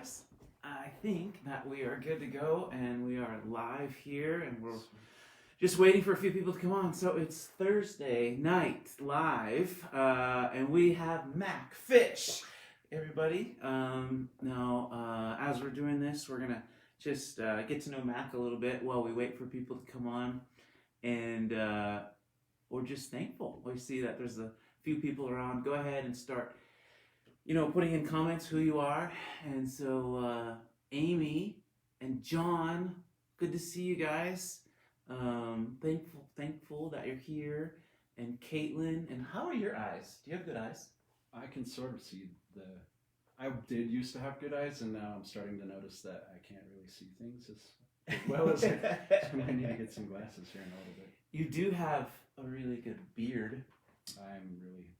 guys. I think that we are good to go, and we are live here, and we're just waiting for a few people to come on. So it's Thursday night live, and we have Mac Fish, everybody. Now, as we're doing this, we're gonna just get to know Mac a little bit while we wait for people to come on, and we're just thankful. We see that there's a few people around. Go ahead and start, putting in comments who you are. And so, Amy and John, good to see you guys. Thankful that you're here. And Caitlin, and how are your eyes? Do you have good eyes? I can sort of see I did used to have good eyes, and now I'm starting to notice that I can't really see things as well as so I need to get some glasses here in a little bit. You do have a really good beard.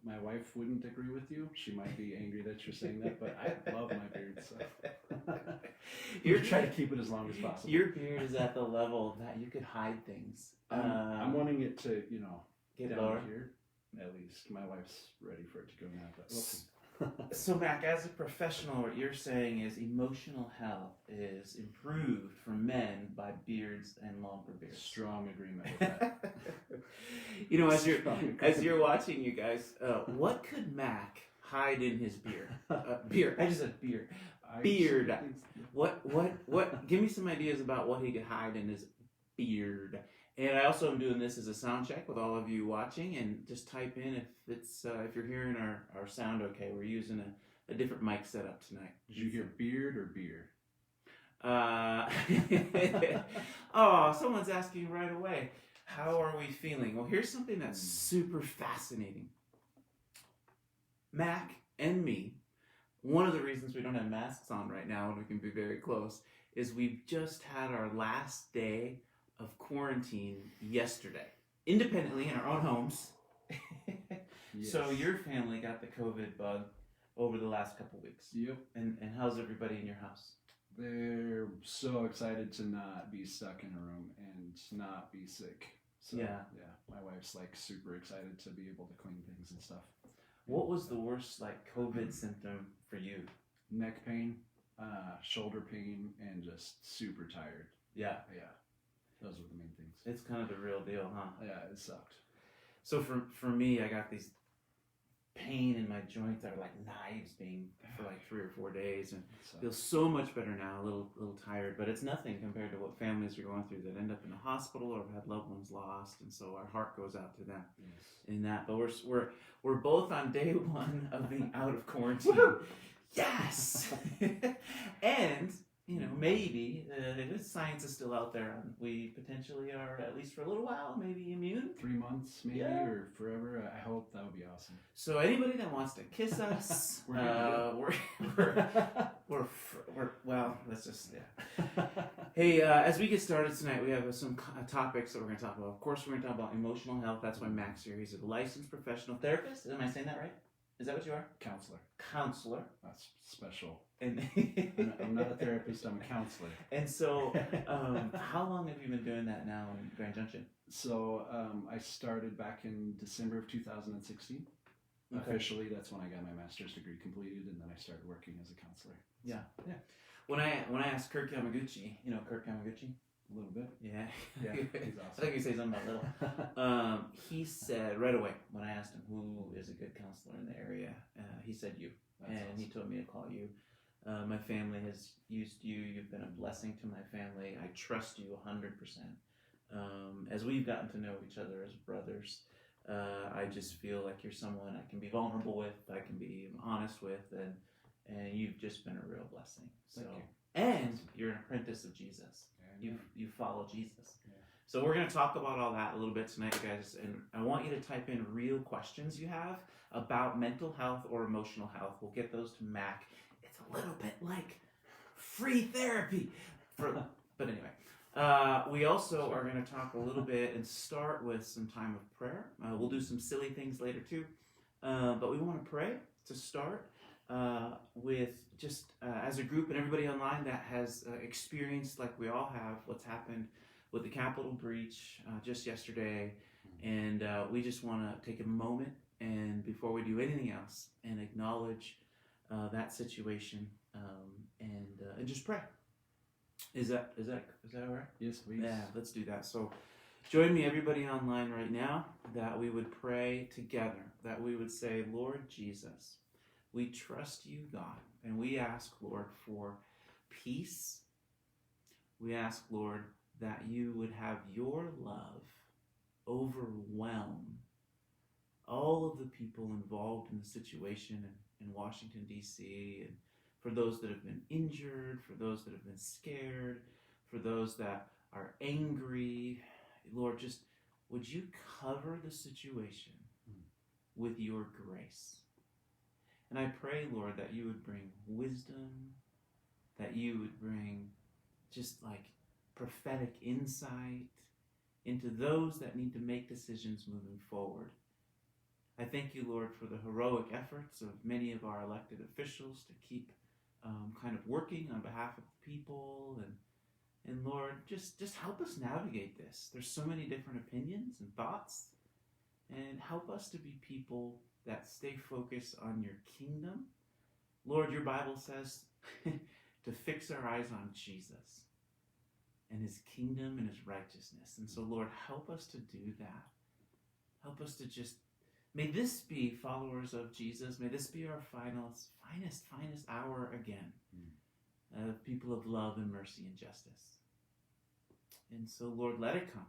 My wife wouldn't agree with you. She might be angry that you're saying that, but I love my beard, so you're trying to keep it as long as possible. Your beard is at the level that you could hide things. I'm wanting it to, get down lower here. At least my wife's ready for it to go now, but we'll see. So Mac, as a professional, what you're saying is emotional health is improved for men by beards and longer beards. Strong agreement with that. As you're watching, you guys, what could Mac hide in his beard? Beard. I just said beard. Beard. What? Give me some ideas about what he could hide in his beard. And I also am doing this as a sound check with all of you watching, and just type in if you're hearing our sound okay. We're using a different mic setup tonight. Did you hear beard or beer? Oh, someone's asking right away. How are we feeling? Well, here's something that's super fascinating. Mac and me, one of the reasons we don't have masks on right now and we can be very close is we've just had our last day of quarantine yesterday, independently in our own homes. Yes. So your family got the COVID bug over the last couple weeks. Yep. And how's everybody in your house? They're so excited to not be stuck in a room and not be sick. So yeah, my wife's super excited to be able to clean things and stuff. What was the worst COVID symptom for you? Neck pain, shoulder pain, and just super tired. Yeah. Those were the main things. It's kind of the real deal, huh? Yeah, it sucked. So for me, I got these pain in my joints that are like knives being for 3 or 4 days, and feel so much better now. A little tired, but it's nothing compared to what families are going through that end up in a hospital or have had loved ones lost, and so our heart goes out to them in that. But we're both on day 1 of being out of quarantine. Yes, and. Maybe if science is still out there, we potentially are, at least for a little while, maybe immune. 3 months, maybe, or forever. I hope that would be awesome. So anybody that wants to kiss us, we're well. Let's just Hey, as we get started tonight, we have some topics that we're going to talk about. Of course, we're going to talk about emotional health. That's why Mac's here. He's a licensed professional therapist. Am I saying that right? Is that what you are? Counselor. That's special. And I'm not a therapist, I'm a counselor. And so, how long have you been doing that now in Grand Junction? So, I started back in December of 2016. Okay. Officially, that's when I got my master's degree completed, and then I started working as a counselor. Yeah. When I asked Kirk Yamaguchi, Kirk Yamaguchi? A little bit. Yeah. He's awesome. I think you say something about little. He said right away when I asked him who is a good counselor in the area, he said you. That's awesome. He told me to call you. My family has used you. You've been a blessing to my family. I trust you 100%. As we've gotten to know each other as brothers, I just feel like you're someone I can be vulnerable with, I can be honest with, and you've just been a real blessing. So. Thank you. And you're an apprentice of Jesus. You follow Jesus. Yeah. So we're going to talk about all that a little bit tonight, guys. And I want you to type in real questions you have about mental health or emotional health. We'll get those to Mac. It's a little bit like free therapy. But anyway, we also are going to talk a little bit and start with some time of prayer. We'll do some silly things later too. But we want to pray to start. With just as a group and everybody online that has experienced, like we all have, what's happened with the Capitol breach just yesterday, and we just want to take a moment and before we do anything else and acknowledge that situation and and just pray. Is that all right? Yes, please. Yeah, let's do that. So join me, everybody online right now, that we would pray together, that we would say, Lord Jesus, we trust you, God, and we ask, Lord, for peace. We ask, Lord, that you would have your love overwhelm all of the people involved in the situation in Washington, D.C., and for those that have been injured, for those that have been scared, for those that are angry. Lord, just would you cover the situation with your grace? And I pray, Lord, that you would bring wisdom, that you would bring just like prophetic insight into those that need to make decisions moving forward. I thank you, Lord, for the heroic efforts of many of our elected officials to keep kind of working on behalf of the people. And Lord, just help us navigate this. There's so many different opinions and thoughts. And help us to be people that stay focused on your kingdom. Lord, your Bible says to fix our eyes on Jesus and his kingdom and his righteousness. And so, Lord, help us to do that. Help us to just, may this be followers of Jesus. May this be our finest hour again of people of love and mercy and justice. And so, Lord, let it come.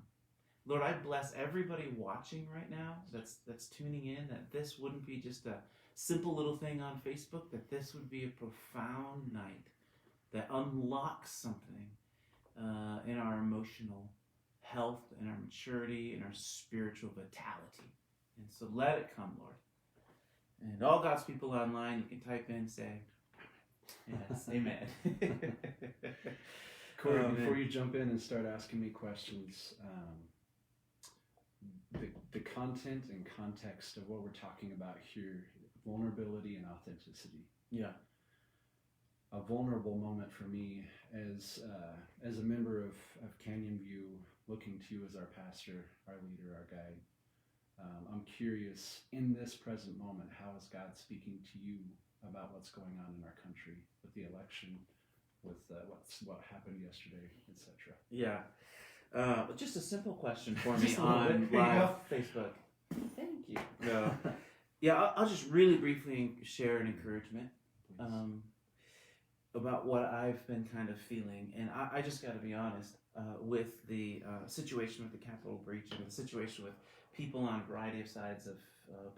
Lord, I bless everybody watching right now that's tuning in, that this wouldn't be just a simple little thing on Facebook, that this would be a profound night that unlocks something in our emotional health, in our maturity, in our spiritual vitality. And so let it come, Lord. And all God's people online, you can type in, say, yes, amen. Cory, before you jump in and start asking me questions, the content and context of what we're talking about here, vulnerability and authenticity. Yeah. A vulnerable moment for me as a member of Canyon View, looking to you as our pastor, our leader, our guide. I'm curious, in this present moment, how is God speaking to you about what's going on in our country with the election, with what happened yesterday, etc.? Yeah. Just a simple question for me on live Facebook. Thank you. No. Yeah, I'll just really briefly share an encouragement about what I've been kind of feeling. And I just got to be honest, with the situation with the Capitol breach and the situation with people on a variety of sides of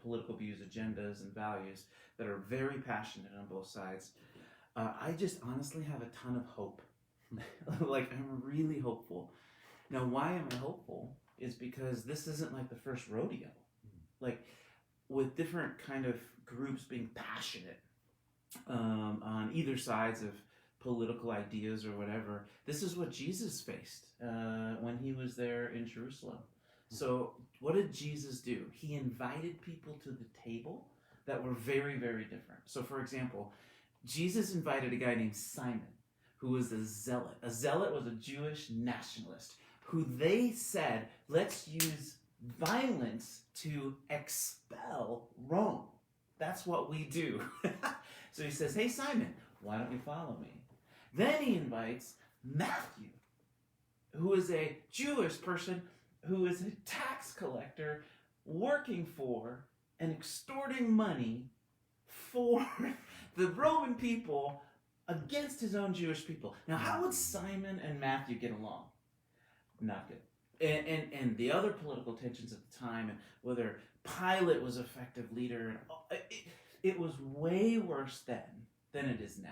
political views, agendas, and values that are very passionate on both sides, I just honestly have a ton of hope. Like, I'm really hopeful. Now, why am I hopeful is because this isn't like the first rodeo. Like, with different kind of groups being passionate on either sides of political ideas or whatever, this is what Jesus faced when he was there in Jerusalem. So what did Jesus do? He invited people to the table that were very, very different. So, for example, Jesus invited a guy named Simon, who was a zealot. A zealot was a Jewish nationalist who they said, let's use violence to expel Rome. That's what we do. So he says, hey, Simon, why don't you follow me? Then he invites Matthew, who is a Jewish person who is a tax collector working for and extorting money for the Roman people against his own Jewish people. Now, how would Simon and Matthew get along? Not good. And the other political tensions at the time, and whether Pilate was an effective leader, it was way worse then than it is now.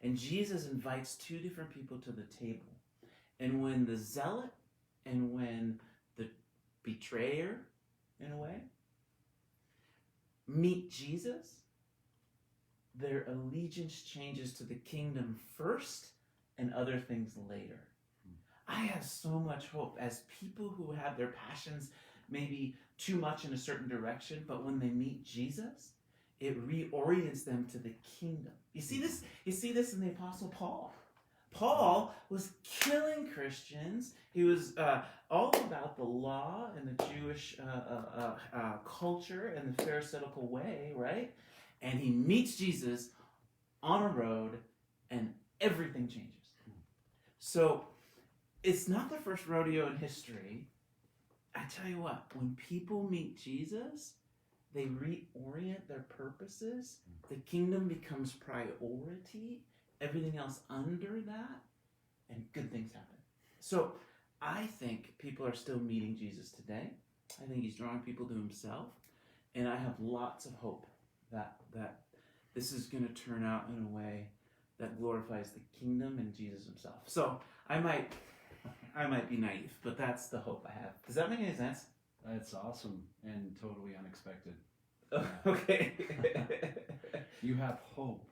And Jesus invites two different people to the table. And when the zealot and when the betrayer, in a way, meet Jesus, their allegiance changes to the kingdom first and other things later. I have so much hope as people who have their passions maybe too much in a certain direction, but when they meet Jesus, it reorients them to the kingdom. You see this in the Apostle Paul. Paul was killing Christians. He was all about the law and the Jewish culture and the Pharisaical way, right? And he meets Jesus on a road, and everything changes. So it's not the first rodeo in history. I tell you what, when people meet Jesus, they reorient their purposes. The kingdom becomes priority. Everything else under that, and good things happen. So I think people are still meeting Jesus today. I think he's drawing people to himself. And I have lots of hope that this is going to turn out in a way that glorifies the kingdom and Jesus himself. So I might be naive, but that's the hope I have. Does that make any sense? That's awesome and totally unexpected. Okay. You have hope.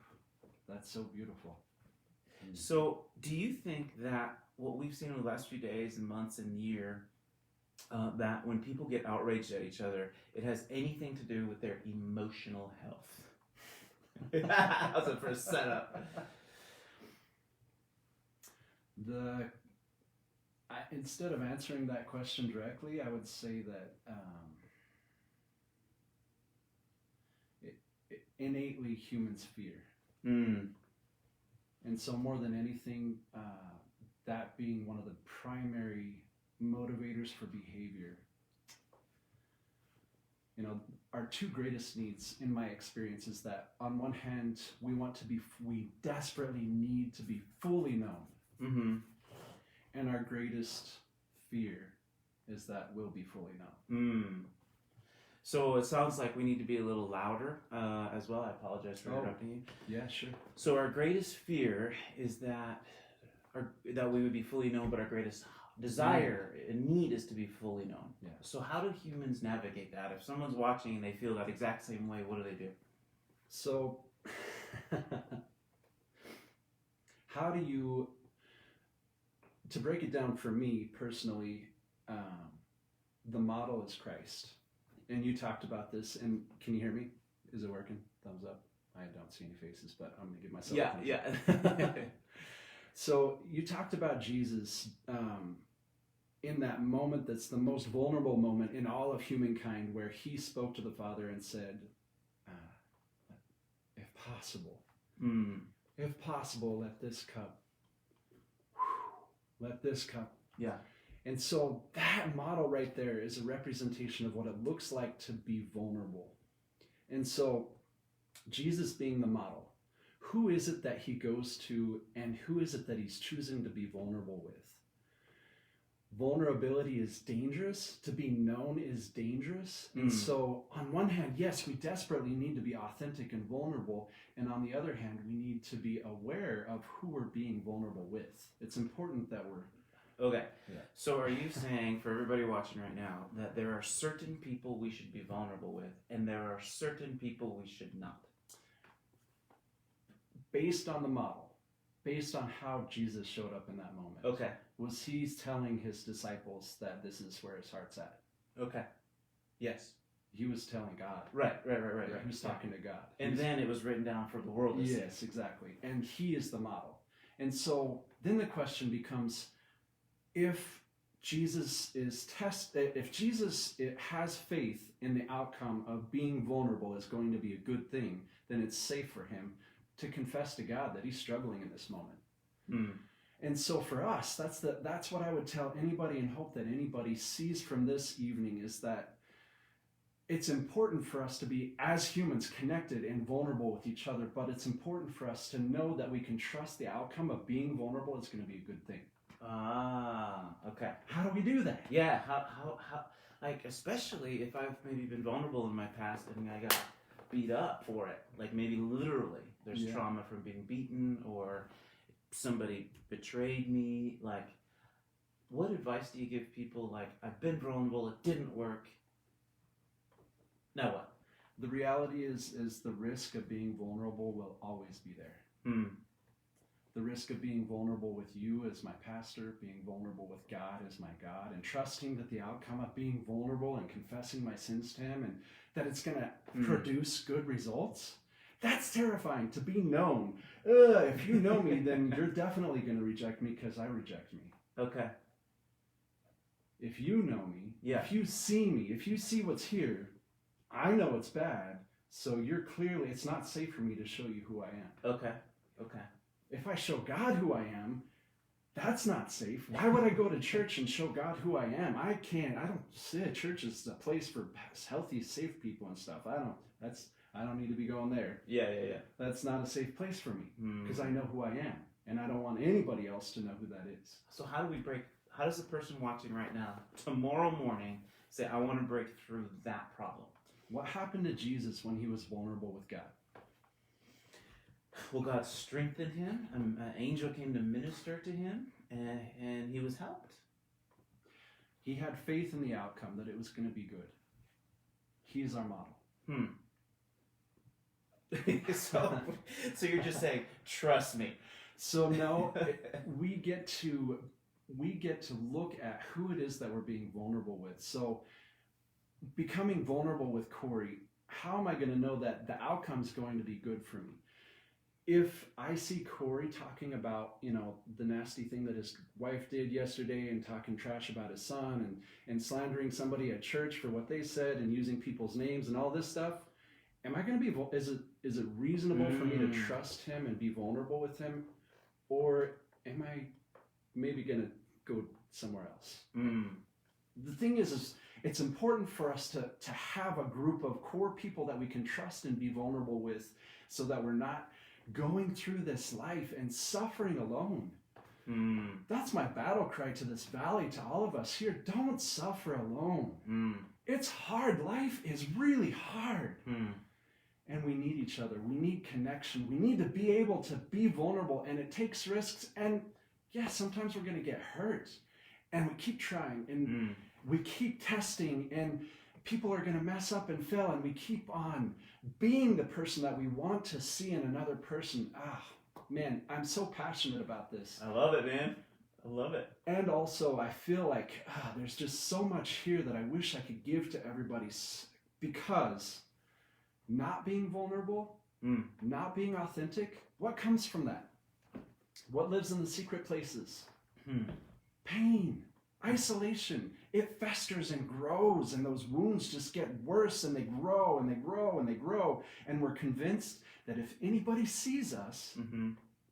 That's so beautiful. So do you think that what we've seen in the last few days and months and year, that when people get outraged at each other, it has anything to do with their emotional health? How's it for a setup? Instead of answering that question directly, I would say that innately humans fear. And so more than anything, that being one of the primary motivators for behavior. You know, our two greatest needs, in my experience, is that on one hand, we desperately need to be fully known. Mm-hmm. And our greatest fear is that we'll be fully known. So it sounds like we need to be a little louder as well. I apologize for interrupting you. Yeah, sure. So our greatest fear is that we would be fully known, but our greatest desire and need is to be fully known. Yeah. So how do humans navigate that? If someone's watching and they feel that exact same way, what do they do? So how do you, to break it down for me personally, the model is Christ. And you talked about this, and can you hear me? Is it working? Thumbs up. I don't see any faces, but I'm going to give myself a thumbs up. So you talked about Jesus in that moment that's the most vulnerable moment in all of humankind, where he spoke to the Father and said, if possible, let this cup. Yeah. And so that model right there is a representation of what it looks like to be vulnerable. And so Jesus being the model, who is it that he goes to, and who is it that he's choosing to be vulnerable with? Vulnerability is dangerous. To be known is dangerous. And so on one hand, yes, we desperately need to be authentic and vulnerable. And on the other hand, we need to be aware of who we're being vulnerable with. It's important that we're... Okay. Yeah. So are you saying, for everybody watching right now, that there are certain people we should be vulnerable with, and there are certain people we should not? Based on the model, based on how Jesus showed up in that moment. Okay. Was he telling his disciples that this is where his heart's at? Okay. Yes. He was telling God. Right. He was talking to God. And then it was written down for the world to see. Yes, exactly. And he is the model. And so then the question becomes, if Jesus has faith in the outcome of being vulnerable is going to be a good thing, then it's safe for him to confess to God that he's struggling in this moment. And so for us, that's what I would tell anybody, and hope that anybody sees from this evening, is that it's important for us to be, as humans, connected and vulnerable with each other, but it's important for us to know that we can trust the outcome of being vulnerable is going to be a good thing. Okay. How do we do that? Yeah, how like, especially if I've maybe been vulnerable in my past and I got beat up for it, like maybe literally there's trauma from being beaten, or somebody betrayed me. Like, what advice do you give people? Like, I've been vulnerable, it didn't work, now what? The reality is the risk of being vulnerable will always be there. The risk of being vulnerable with you as my pastor, being vulnerable with God as my God, and trusting that the outcome of being vulnerable and confessing my sins to him, and that it's going to produce good results. That's terrifying, to be known. If you know me, then you're definitely going to reject me because I reject me. Okay. If you know me, if you see me, if you see what's here, I know it's bad, so it's not safe for me to show you who I am. Okay. if I show God who I am, that's not safe. Why would I go to church and show God who I am? I don't say church is a place for healthy, safe people and stuff. I don't need to be going there. Yeah. That's not a safe place for me because I know who I am, and I don't want anybody else to know who that is. So how does the person watching right now, tomorrow morning, say, I want to break through that problem? What happened to Jesus when he was vulnerable with God? Well, God strengthened him. An angel came to minister to him, and he was helped. He had faith in the outcome, that it was going to be good. He is our model. So you're just saying, trust me. So no, we get to look at who it is that we're being vulnerable with. So becoming vulnerable with Cory, how am I going to know that the outcome is going to be good for me? If I see Cory talking about, the nasty thing that his wife did yesterday and talking trash about his son and slandering somebody at church for what they said and using people's names and all this stuff, am I going to be, is it reasonable for me to trust him and be vulnerable with him? Or am I maybe going to go somewhere else? The thing is it's important for us to have a group of core people that we can trust and be vulnerable with so that we're not going through this life and suffering alone. That's my battle cry to this valley, to all of us here. Don't suffer alone. It's hard. Life is really hard. And we need each other. We need connection. We need to be able to be vulnerable, and it takes risks. And yeah, sometimes we're going to get hurt. And we keep trying, and we keep testing, and people are going to mess up and fail, and we keep on being the person that we want to see in another person. Man, I'm so passionate about this. I love it, man. I love it. And also, I feel like there's just so much here that I wish I could give to everybody, because not being vulnerable, not being authentic, what comes from that? What lives in the secret places? Pain, isolation. It festers and grows, and those wounds just get worse, and they grow and they grow and they grow. And we're convinced that if anybody sees us,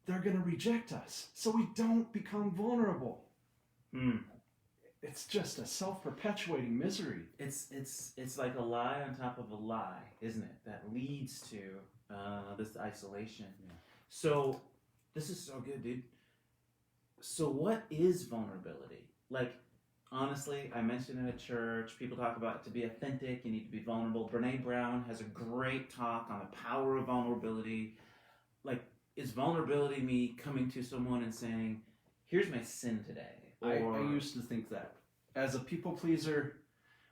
they're going to reject us. So we don't become vulnerable. It's just a self-perpetuating misery. It's like a lie on top of a lie, isn't it? That leads to this isolation. Yeah. So this is so good, dude. So what is vulnerability? Like, honestly, I mentioned in a church, people talk about to be authentic, you need to be vulnerable. Brene Brown has a great talk on the power of vulnerability. Like, is vulnerability me coming to someone and saying, here's my sin today? I used to think that. As a people pleaser,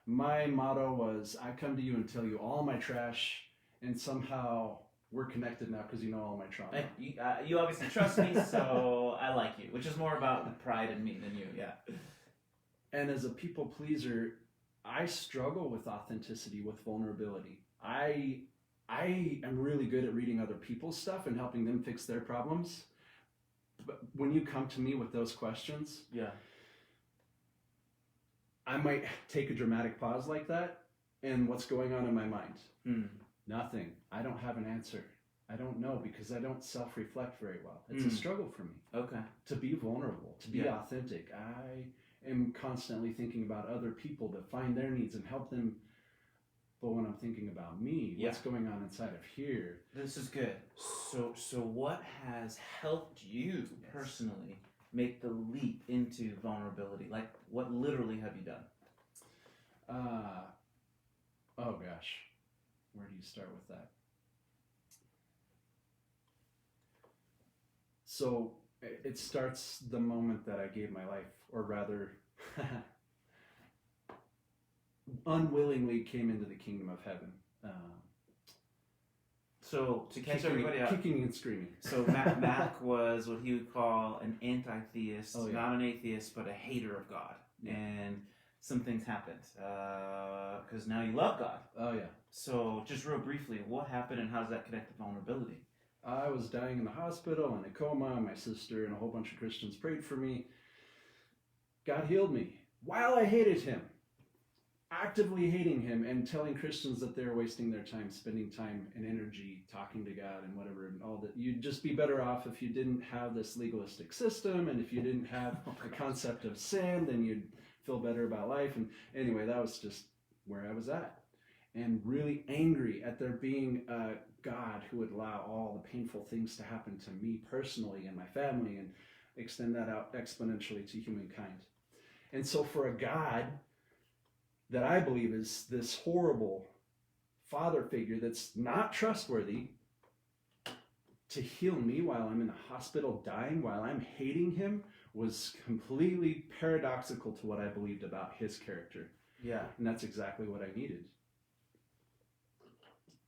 my motto was, I come to you and tell you all my trash, and somehow we're connected now because you know all my trauma. You obviously trust me, so I like you, which is more about the pride in me than you, yeah. And as a people pleaser, I struggle with authenticity, with vulnerability. I am really good at reading other people's stuff and helping them fix their problems. But when you come to me with those questions, I might take a dramatic pause like that, and what's going on in my mind? Nothing. I don't have an answer. I don't know, because I don't self-reflect very well. It's a struggle for me. Okay. To be vulnerable, to be authentic. I am constantly thinking about other people, to find their needs and help them. But when I'm thinking about me, what's going on inside of here? This is good. So what has helped you personally make the leap into vulnerability? Like, what literally have you done? Oh gosh, where do you start with that? So it starts the moment that I gave my life, or rather, unwillingly came into the kingdom of heaven. So to catch everybody up, kicking and screaming. So Mac was what he would call an anti-theist, not an atheist, but a hater of God. Yeah. And some things happened because now you love God. Oh yeah. So just real briefly, what happened and how does that connect to vulnerability? I was dying in the hospital in a coma. My sister and a whole bunch of Christians prayed for me. God healed me while I hated him. actively hating him and telling Christians that they're wasting their time, spending time and energy talking to God and whatever, and all that. You'd just be better off if you didn't have this legalistic system, and if you didn't have the concept of sin, then you'd feel better about life. And anyway, that was just where I was at, and really angry at there being a God who would allow all the painful things to happen to me personally and my family, and extend that out exponentially to humankind. And so for a God that I believe is this horrible father figure that's not trustworthy, to heal me while I'm in the hospital dying, while I'm hating him, was completely paradoxical to what I believed about his character. Yeah. And that's exactly what I needed.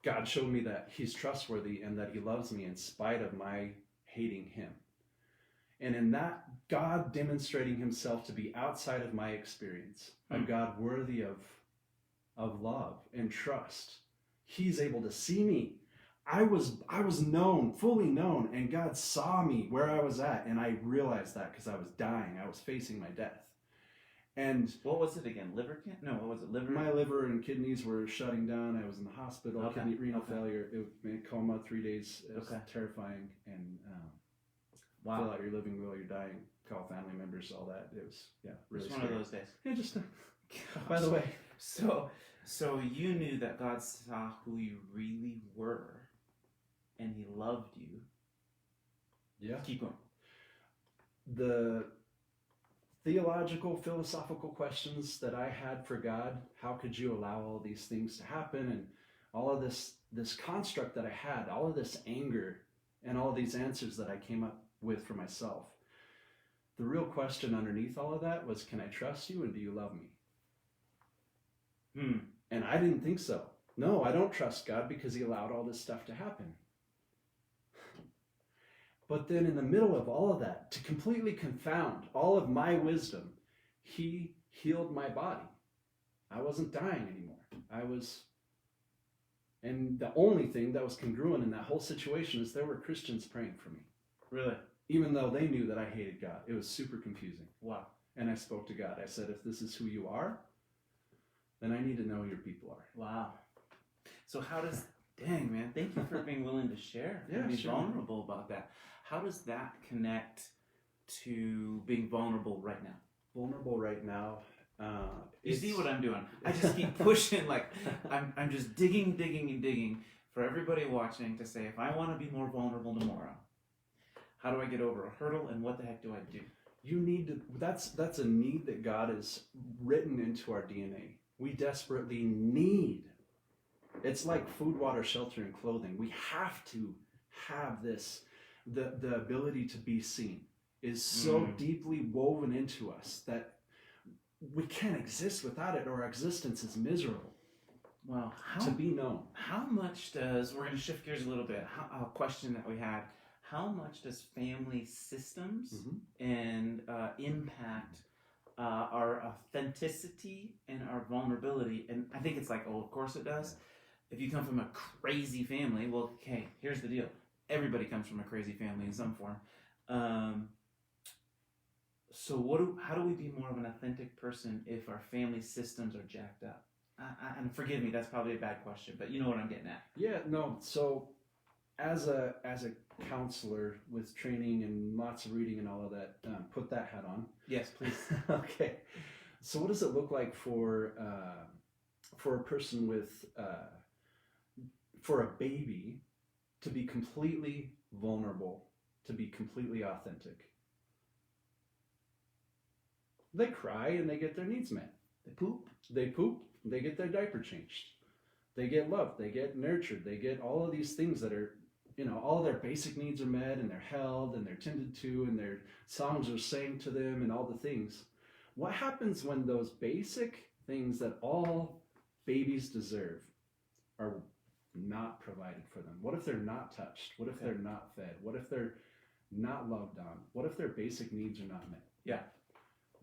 God showed me that he's trustworthy and that he loves me in spite of my hating him. And in that, God demonstrating himself to be outside of my experience, a God worthy of love and trust. He's able to see me. I was known, fully known, and God saw me where I was at, and I realized that because I was dying. I was facing my death. And what was it again? Liver cancer? No, what was it? Liver? My liver and kidneys were shutting down. I was in the hospital, kidney renal failure. It was in coma 3 days. It was terrifying. And wow. Fill out your living will, you're dying. Call family members, all that. It was really just scary. one of those days. Yeah, just. By the way, so you knew that God saw who you really were, and he loved you. Yeah. Keep going. The theological, philosophical questions that I had for God, how could you allow all these things to happen, and all of this construct that I had, all of this anger, and all of these answers that I came up with for myself. The real question underneath all of that was, can I trust you, and do you love me? And I didn't think so. No, I don't trust God because he allowed all this stuff to happen. But then in the middle of all of that, to completely confound all of my wisdom, he healed my body. I wasn't dying anymore. And the only thing that was congruent in that whole situation is there were Christians praying for me. Really? Even though they knew that I hated God. It was super confusing. Wow. And I spoke to God. I said, if this is who you are, then I need to know who your people are. Wow. So how does, dang man, thank you for being willing to share and be vulnerable about that. How does that connect to being vulnerable right now? Vulnerable right now. You see what I'm doing? I just keep pushing, like I'm just digging for everybody watching to say, if I want to be more vulnerable tomorrow, how do I get over a hurdle, and what the heck do I do? You need to, that's a need that God has written into our DNA. We desperately need. It's like food, water, shelter, and clothing. We have to have this. The ability to be seen is so deeply woven into us that we can't exist without it, or our existence is miserable. Well, to be known. How much does, we're going to shift gears a little bit, a question that we had, how much does family systems and impact our authenticity and our vulnerability? And I think it's like, oh, of course it does. If you come from a crazy family, well, okay, here's the deal. Everybody comes from a crazy family in some form. So how do we be more of an authentic person if our family systems are jacked up? And forgive me, that's probably a bad question, but you know what I'm getting at. Yeah, no. So as a counselor with training and lots of reading and all of that, put that hat on. Yes, please. Okay. So what does it look like for a person with, for a baby to be completely vulnerable, to be completely authentic? They cry and they get their needs met. They poop, they get their diaper changed. They get loved, they get nurtured, they get all of these things that are, all their basic needs are met, and they're held and they're tended to, and their songs are sang to them, and all the things. What happens when those basic things that all babies deserve are not provided for them? What if they're not touched? What if they're not fed? What if they're not loved on? What if their basic needs are not met? Yeah.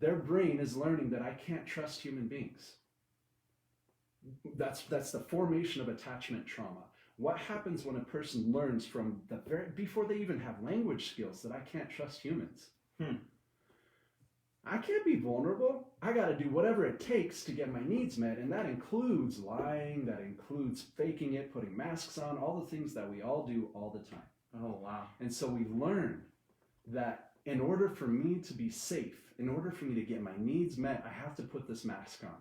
Their brain is learning that I can't trust human beings. That's the formation of attachment trauma. What happens when a person learns from before they even have language skills that I can't trust humans? I can't be vulnerable. I got to do whatever it takes to get my needs met. And that includes lying, that includes faking it, putting masks on, all the things that we all do all the time. Oh, wow. And so we learn that in order for me to be safe, in order for me to get my needs met, I have to put this mask on.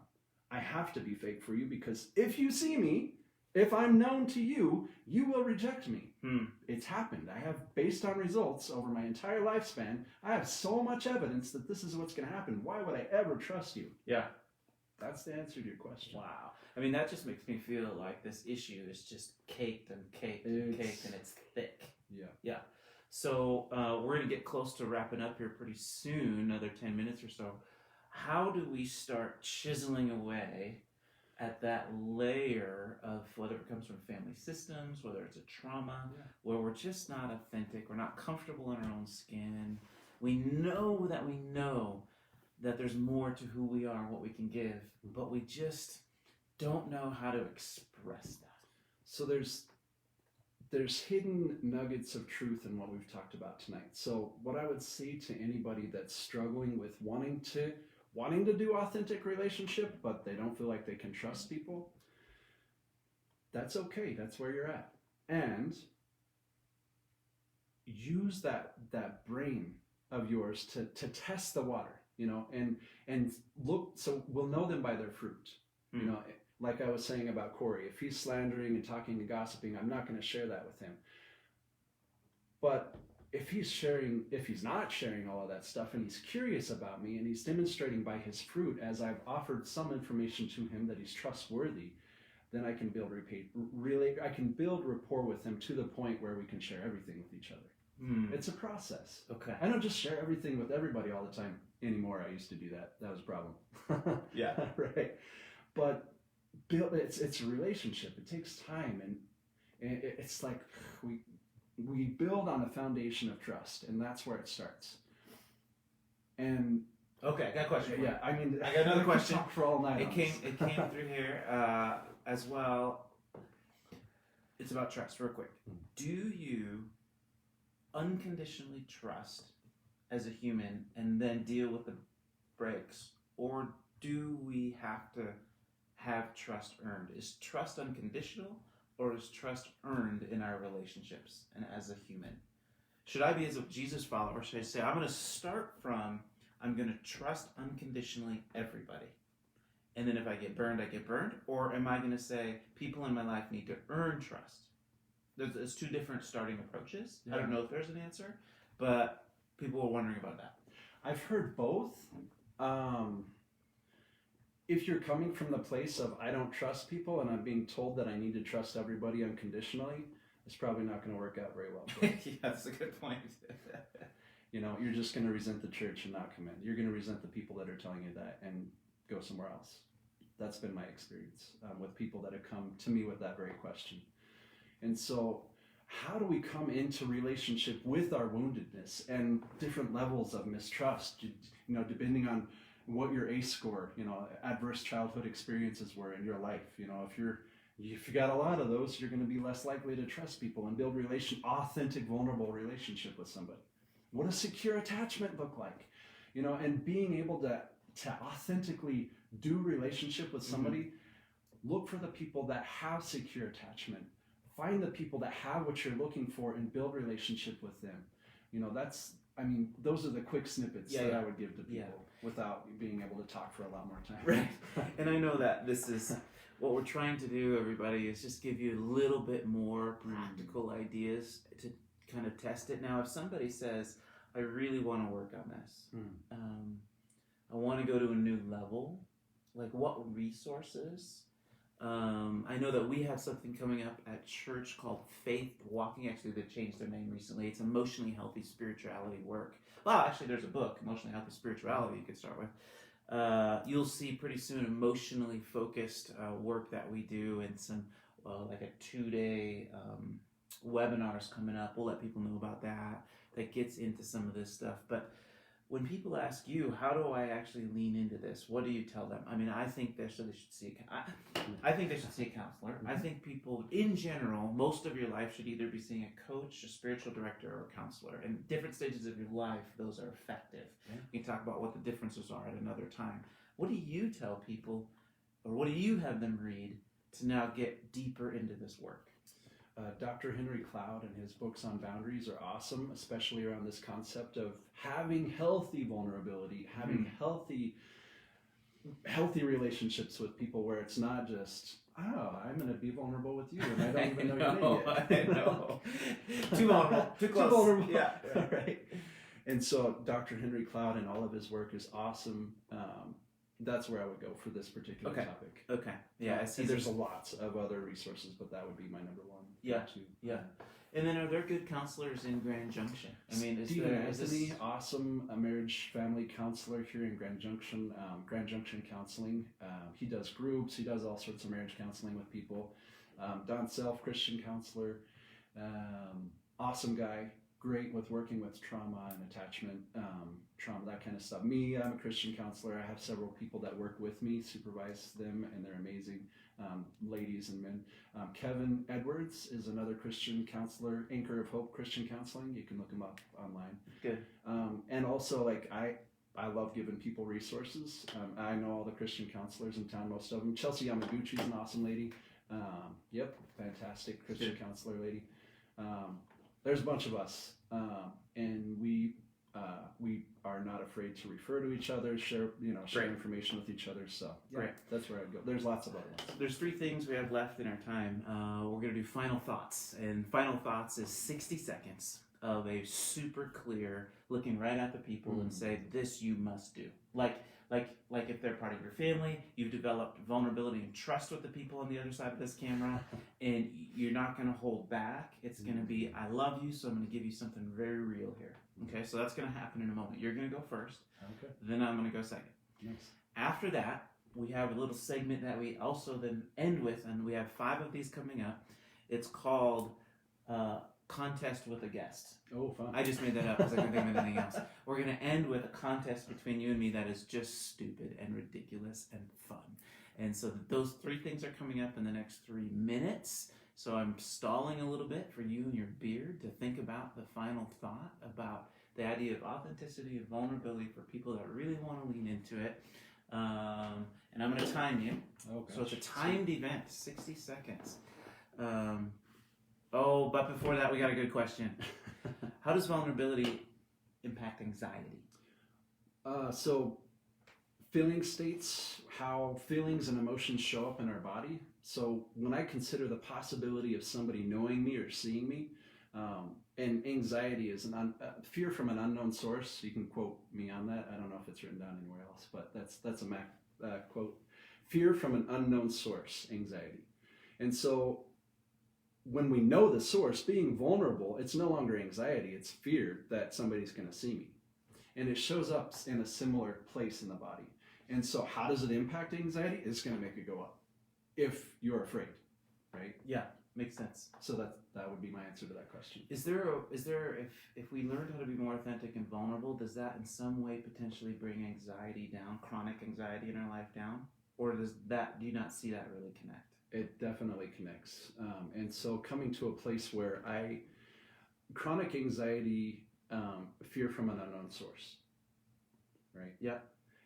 I have to be fake for you, because if you see me, if I'm known to you, you will reject me. It's happened. I have, based on results over my entire lifespan, I have so much evidence that this is what's going to happen. Why would I ever trust you? Yeah. That's the answer to your question. Wow. I mean, that just makes me feel like this issue is just caked and caked and caked, and it's thick. Yeah. Yeah. So we're going to get close to wrapping up here pretty soon, another 10 minutes or so. How do we start chiseling away at that layer of, whether it comes from family systems, whether it's a trauma, where we're just not authentic, we're not comfortable in our own skin. We know that there's more to who we are and what we can give, but we just don't know how to express that. So there's hidden nuggets of truth in what we've talked about tonight. So what I would say to anybody that's struggling with wanting to do authentic relationship, but they don't feel like they can trust people, that's okay. That's where you're at. And use that brain of yours to test the water, and look, so we'll know them by their fruit. Like I was saying about Cory, if he's slandering and talking and gossiping, I'm not going to share that with him. But if he's not sharing all of that stuff, and he's curious about me, and he's demonstrating by his fruit, as I've offered some information to him, that he's trustworthy, then I can build rapport with him to the point where we can share everything with each other. It's a process. Okay. I don't just share everything with everybody all the time anymore. I used to do that. That was a problem. Yeah. Right. But it's a relationship. It takes time, and it's like we build on a foundation of trust, and that's where it starts. And okay, I got a question. Yeah, I mean, I got another question. Talk for all night. It came through here as well. It's about trust, real quick. Do you unconditionally trust as a human and then deal with the breaks, or do we have to have trust earned? Is trust unconditional, or is trust earned in our relationships and as a human? Should I be, as a Jesus follower, should I say, I'm going to trust unconditionally everybody, and then if I get burned, I get burned? Or am I going to say, people in my life need to earn trust? There's two different starting approaches. Yeah. I don't know if there's an answer, but people are wondering about that. I've heard both. If you're coming from the place of, I don't trust people, and I'm being told that I need to trust everybody unconditionally, it's probably not going to work out very well for you. Yeah, that's a good point. You're just going to resent the church and not come in. You're going to resent the people that are telling you that and go somewhere else. That's been my experience with people that have come to me with that very question. And so how do we come into relationship with our woundedness and different levels of mistrust, depending on what your ACE score, adverse childhood experiences were in your life. If you got a lot of those, you're going to be less likely to trust people and build authentic, vulnerable relationship with somebody. What does secure attachment look like? And being able to authentically do relationship with somebody, look for the people that have secure attachment. Find the people that have what you're looking for and build relationship with them. Those are the quick snippets that I would give to people without being able to talk for a lot more time. Right. And I know that this is what we're trying to do, everybody, is just give you a little bit more practical ideas to kind of test it. Now, if somebody says, I really want to work on this, I want to go to a new level, like what resources? I know that we have something coming up at church called Faith Walking. Actually, they've changed their name recently. It's emotionally healthy spirituality work. Well, actually, there's a book, Emotionally Healthy Spirituality, you could start with. You'll see pretty soon emotionally focused work that we do, and some like a 2-day webinars coming up. We'll let people know about that. That gets into some of this stuff. But when people ask you, how do I actually lean into this? What do you tell them? I mean, I think they should see I think they should see a counselor. I think people, in general, most of your life should either be seeing a coach, a spiritual director, or a counselor. And different stages of your life, those are effective. Yeah. We can talk about what the differences are at another time. What do you tell people, or what do you have them read to now get deeper into this work? Dr. Henry Cloud and his books on boundaries are awesome, especially around this concept of having healthy vulnerability, having healthy relationships with people where it's not just, oh, I'm going to be vulnerable with you, and I don't even know your name yet. I know. Too vulnerable. Too close. Too vulnerable. Yeah. Right. And so Dr. Henry Cloud and all of his work is awesome. That's where I would go for this particular topic. Okay. Yeah. I see. And there's lots of other resources, but that would be my number one. Yeah. Yeah. And then, are there good counselors in Grand Junction? I mean, is Anthony, awesome marriage family counselor here in Grand Junction, Grand Junction Counseling. He does groups. He does all sorts of marriage counseling with people. Don Self, Christian counselor, awesome guy. Great with working with trauma and attachment, trauma, that kind of stuff. Me, I'm a Christian counselor. I have several people that work with me, supervise them, and they're amazing, ladies and men. Kevin Edwards is another Christian counselor, Anchor of Hope Christian Counseling. You can look him up online. Good. And also, like, I love giving people resources. I know all the Christian counselors in town, most of them. Chelsea Yamaguchi is an awesome lady. Yep, fantastic Christian counselor lady. There's a bunch of us, and we are not afraid to refer to each other, share information with each other. So that's where I'd go. There's lots of other ones. There's 3 things we have left in our time. We're gonna do final thoughts, and final thoughts is 60 seconds of a super clear looking right at the people and say, this you must do. Like if they're part of your family, you've developed vulnerability and trust with the people on the other side of this camera, and you're not going to hold back. It's going to be, I love you, so I'm going to give you something very real here. Okay, so that's going to happen in a moment. You're going to go first. Okay. Then I'm going to go second. Nice. After that, we have a little segment that we also then end with, and we have 5 of these coming up. It's called Contest with a Guest. Oh, fun. I just made that up because I couldn't think of anything else. We're going to end with a contest between you and me that is just stupid and ridiculous and fun. And so those 3 things are coming up in the next 3 minutes. So I'm stalling a little bit for you and your beard to think about the final thought about the idea of authenticity and vulnerability for people that really want to lean into it. And I'm going to time you. Oh, gosh. So it's a timed event, 60 seconds. But before that, we got a good question. How does vulnerability impact anxiety? So feeling states, how feelings and emotions show up in our body. So when I consider the possibility of somebody knowing me or seeing me, and anxiety is fear from an unknown source. You can quote me on that. I don't know if it's written down anywhere else, but that's a Mac quote. Fear from an unknown source, anxiety. And so when we know the source, being vulnerable, it's no longer anxiety, it's fear that somebody's going to see me. And it shows up in a similar place in the body. And so how does it impact anxiety? It's going to make it go up if you're afraid, right? Yeah, makes sense. So that would be my answer to that question. Is there if we learned how to be more authentic and vulnerable, does that in some way potentially bring anxiety down, chronic anxiety in our life down? Or do you not see that really connect? It definitely connects. And so coming to a place where chronic anxiety, fear from an unknown source, right? Yeah.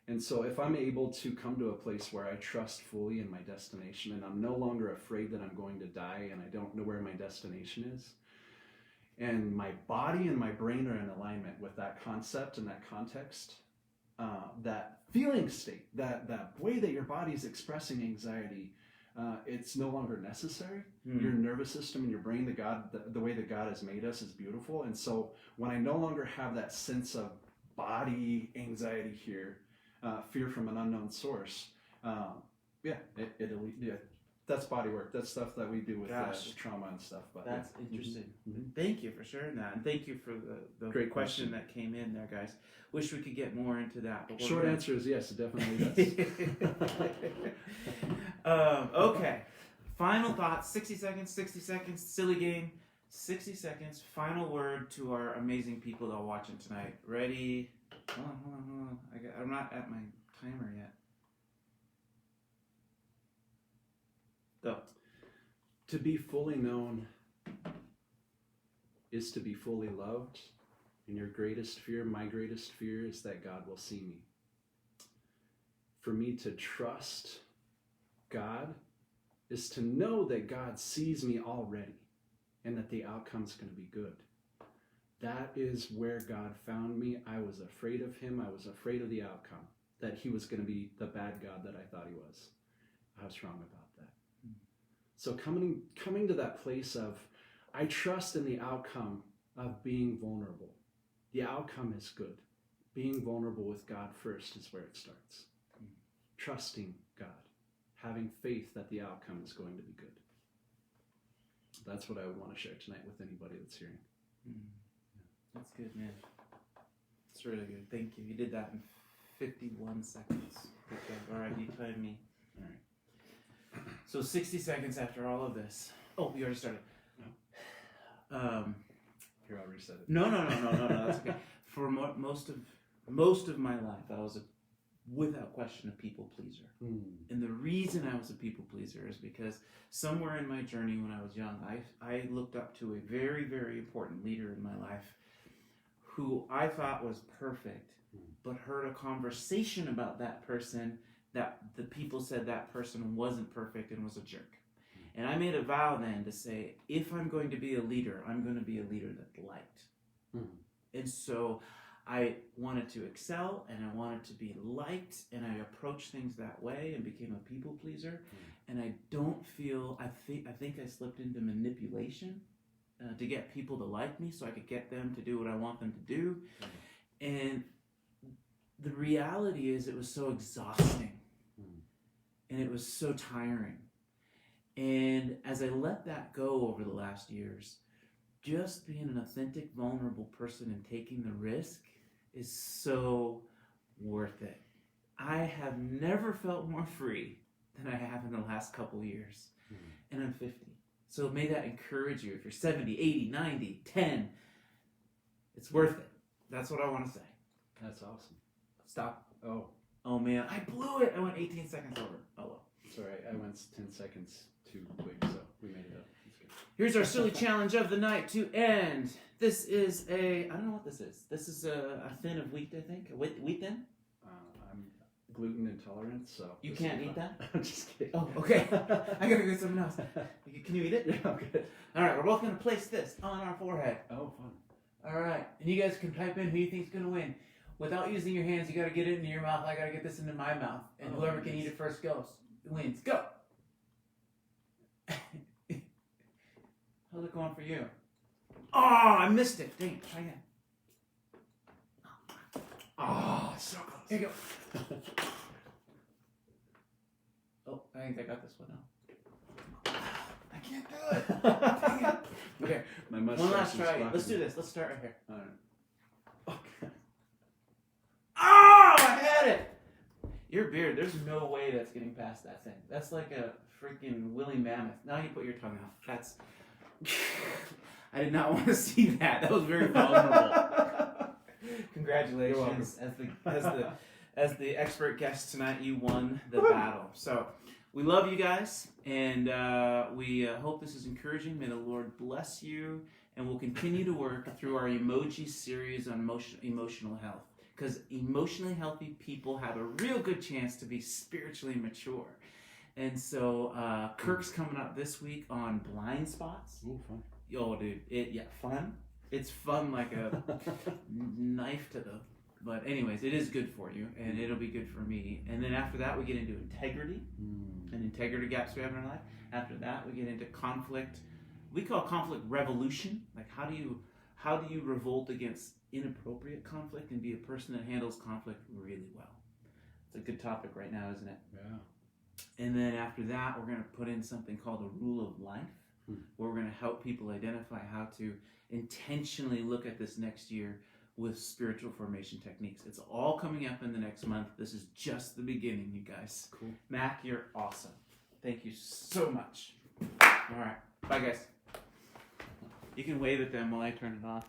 And so if I'm able to come to a place where I trust fully in my destination and I'm no longer afraid that I'm going to die and I don't know where my destination is, and my body and my brain are in alignment with that concept and that context, that feeling state, that way that your body is expressing anxiety, it's no longer necessary. Your nervous system and your brain, the way that God has made us is beautiful. And so when I no longer have that sense of body anxiety here, fear from an unknown source, that's body work. That's stuff that we do with trauma and stuff. But that's interesting. Mm-hmm. Thank you for sharing that, and thank you for the great question that came in there, guys. Wish we could get more into that. But short answer is yes, it definitely does. Okay. Final thoughts. 60 seconds. Silly game. 60 seconds. Final word to our amazing people that are watching tonight. Ready? Hold on. I'm not at my timer yet. Go. To be fully known is to be fully loved. And your greatest fear, my greatest fear, is that God will see me. For me to trust God is to know that God sees me already and that the outcome's going to be good. That is where God found me. I was afraid of him. I was afraid of the outcome, that he was going to be the bad God that I thought he was. I was wrong about that. So coming to that place of, I trust in the outcome of being vulnerable. The outcome is good. Being vulnerable with God first is where it starts. Trusting God. Having faith that the outcome is going to be good. That's what I would want to share tonight with anybody that's hearing. That's good, man. That's really good. Thank you. You did that in 51 seconds. Good job. All right, you timed me. All right. So 60 seconds after all of this. Oh, we already started. No. Here, I'll reset it. No. That's okay. For most of my life, I was without question a people pleaser. And the reason I was a people pleaser is because somewhere in my journey when I was young, I looked up to a very, very important leader in my life who I thought was perfect, but heard a conversation about that person that the people said that person wasn't perfect and was a jerk. And I made a vow then to say, if I'm going to be a leader, I'm going to be a leader that's liked. And so I wanted to excel and I wanted to be liked, and I approached things that way and became a people pleaser. And I don't feel, I think I slipped into manipulation to get people to like me so I could get them to do what I want them to do. And the reality is it was so exhausting and it was so tiring. And as I let that go over the last years, just being an authentic, vulnerable person and taking the risk is so worth it. I have never felt more free than I have in the last couple of years. And I'm 50. So may that encourage you. If you're 70, 80, 90, 10, it's worth it. That's what I want to say. That's awesome. Stop. Oh man, I blew it. I went 18 seconds over. Oh well. It's all right. I went 10 seconds too quick, so we made it up. It's good. Here's our silly challenge of the night to end. This is I don't know what this is. This is a thin of wheat, I think. A wheat thin? I'm gluten intolerant, so... You can't eat that? I'm just kidding. Oh, okay. I gotta get something else. Can you eat it? Yeah, okay. All right, we're both gonna place this on our forehead. Oh, fun. All right, and you guys can type in who you think's gonna win. Without using your hands, you gotta get it into your mouth. I gotta get this into my mouth, and whoever can eat it first wins. Go. How's it going for you? Oh, I missed it. Dang, try again. Oh, so close. Here you go. Oh, I think I got this one now. I can't do it. Dang it. Okay, My one mustache last is try. blocking Let's do me. this. Let's start right here. All right. Okay. Oh, I had it. Your beard, there's no way that's getting past that thing. That's like a freaking woolly mammoth. Now you put your tongue out. That's... I did not want to see that. That was very vulnerable. Congratulations. As the expert guest tonight, you won the battle. So we love you guys, and we hope this is encouraging. May the Lord bless you, and we'll continue to work through our emoji series on emotional health, because emotionally healthy people have a real good chance to be spiritually mature. And so Kirk's coming up this week on blind spots. Ooh, fun. Oh, dude, fun. It's fun like a knife to the... But anyways, it is good for you, and it'll be good for me. And then after that, we get into integrity and integrity gaps we have in our life. After that, we get into conflict. We call conflict revolution. Like, how do you revolt against inappropriate conflict and be a person that handles conflict really well? It's a good topic right now, isn't it? Yeah. And then after that, we're going to put in something called a rule of life, where we're going to help people identify how to intentionally look at this next year with spiritual formation techniques. It's all coming up in the next month. This is just the beginning, you guys. Cool. Mac, you're awesome. Thank you so much. All right. Bye, guys. You can wave at them while I turn it off.